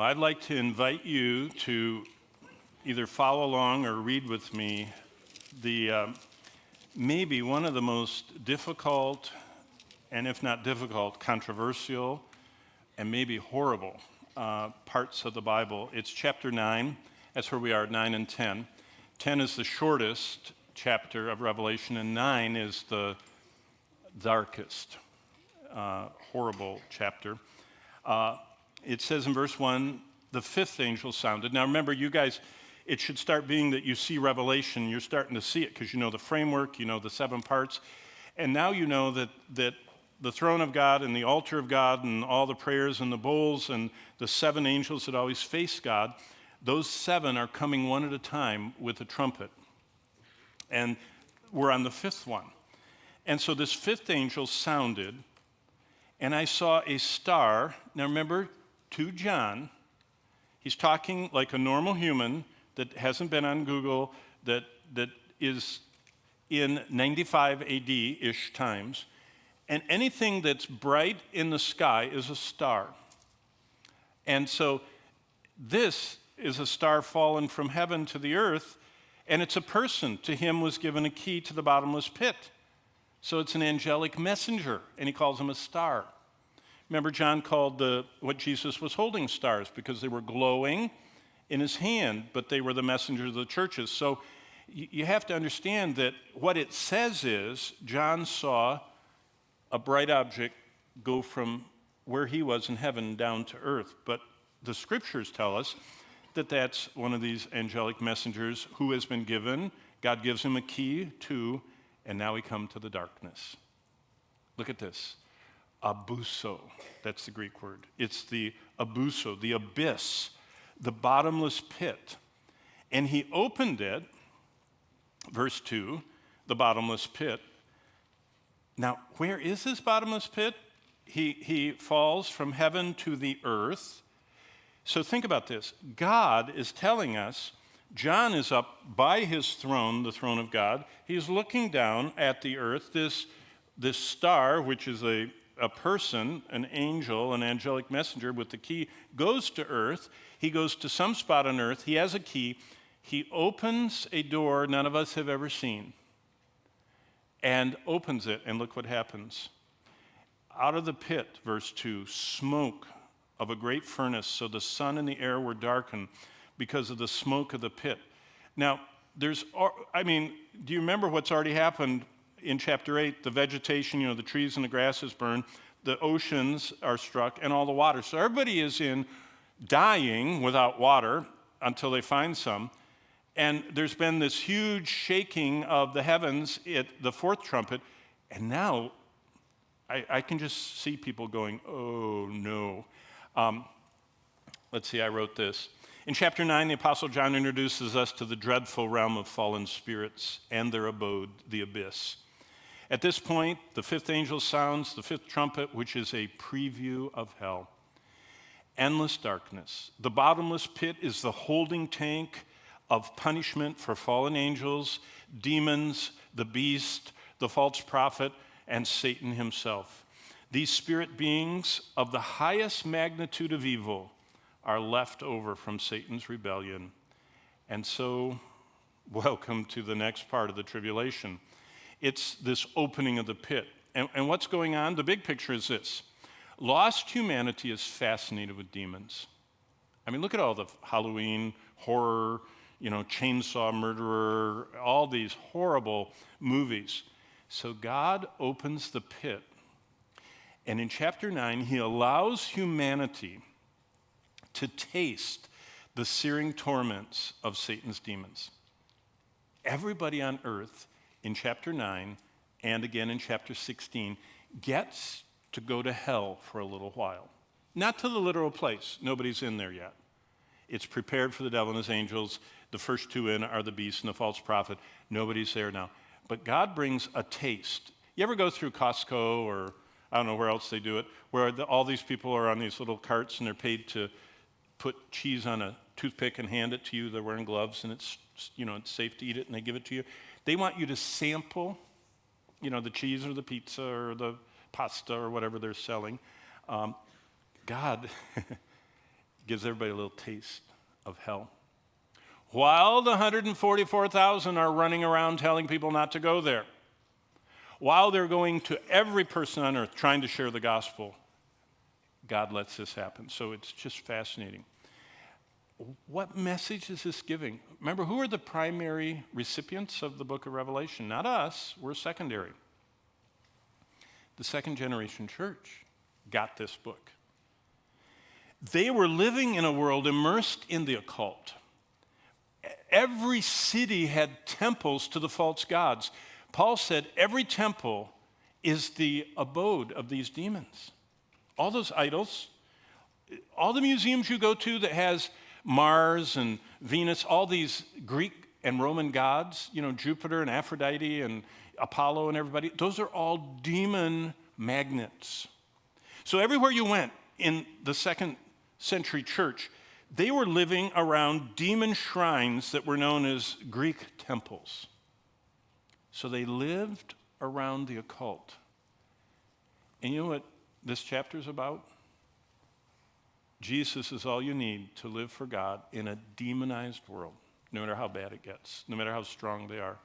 Well, I'd like to invite you to either follow along or read with me the maybe one of the most difficult, and if not difficult, controversial, and maybe horrible parts of the Bible. It's chapter 9. That's where we are, 9 and 10. 10 is the shortest chapter of Revelation, and 9 is the darkest, horrible chapter. It says in verse 1, the fifth angel sounded. Now remember, you guys, it should start being that you see Revelation, you're starting to see it because you know the framework, you know the 7 parts, and now you know that the throne of God and the altar of God and all the prayers and the bowls and the 7 angels that always face God, those 7 are coming one at a time with a trumpet. And we're on the 5th one. And so this 5th angel sounded, and I saw a star. Now remember, to John, he's talking like a normal human that hasn't been on Google, that is in 95 AD-ish times. And anything that's bright in the sky is a star. And so this is a star fallen from heaven to the earth, and it's a person. To him was given a key to the bottomless pit. So it's an angelic messenger, and he calls him a star. Remember, John called what Jesus was holding stars because they were glowing in his hand, but they were the messengers of the churches. So you have to understand that what it says is John saw a bright object go from where he was in heaven down to earth. But the scriptures tell us that that's one of these angelic messengers who has been given. God gives him a key to, and now we come to the darkness. Look at this. Abuso, that's the Greek word. It's the abuso, the abyss, the bottomless pit. And he opened it, verse 2, the bottomless pit. Now, where is this bottomless pit? He falls from heaven to the earth. So think about this. God is telling us, John is up by his throne, the throne of God. He's looking down at the earth. This star, which is a person, an angel, an angelic messenger with the key, goes to earth. He goes to some spot on earth. He has a key. He opens a door none of us have ever seen and opens it, and look what happens. Out of the pit, verse 2, smoke of a great furnace, so the sun and the air were darkened because of the smoke of the pit. Now, do you remember what's already happened in chapter 8? The vegetation, the trees and the grasses burn, the oceans are struck, and all the water. So everybody is dying without water until they find some. And there's been this huge shaking of the heavens at the 4th trumpet, and now I can just see people going, oh no. Let's see, I wrote this. In chapter 9, the Apostle John introduces us to the dreadful realm of fallen spirits and their abode, the abyss. At this point, the 5th angel sounds the 5th trumpet, which is a preview of hell. Endless darkness. The bottomless pit is the holding tank of punishment for fallen angels, demons, the beast, the false prophet, and Satan himself. These spirit beings of the highest magnitude of evil are left over from Satan's rebellion. And so, welcome to the next part of the tribulation. It's this opening of the pit. And what's going on? The big picture is this. Lost humanity is fascinated with demons. I mean, look at all the Halloween horror, chainsaw murderer, all these horrible movies. So God opens the pit. And in chapter 9, he allows humanity to taste the searing torments of Satan's demons. Everybody on earth in chapter 9 and again in chapter 16 gets to go to hell for a little while. Not to the literal place. Nobody's in there yet. It's prepared for the devil and his angels. The first 2 in are the beast and the false prophet. Nobody's there now. But God brings a taste. You ever go through Costco or I don't know where else they do it, where all these people are on these little carts and they're paid to put cheese on a toothpick and hand it to you. They're wearing gloves and it's safe to eat it and they give it to you. They want you to sample, the cheese or the pizza or the pasta or whatever they're selling. God gives everybody a little taste of hell. While the 144,000 are running around telling people not to go there, while they're going to every person on earth trying to share the gospel, God lets this happen. So it's just fascinating. What message is this giving? Remember, who are the primary recipients of the book of Revelation? Not us, we're secondary. The second generation church got this book. They were living in a world immersed in the occult. Every city had temples to the false gods. Paul said every temple is the abode of these demons. All those idols, all the museums you go to that has Mars and Venus, all these Greek and Roman gods, Jupiter and Aphrodite and Apollo and everybody, those are all demon magnets. So everywhere you went in the second century church, they were living around demon shrines that were known as Greek temples. So they lived around the occult. And you know what this chapter is about? Jesus is all you need to live for God in a demonized world, no matter how bad it gets, no matter how strong they are.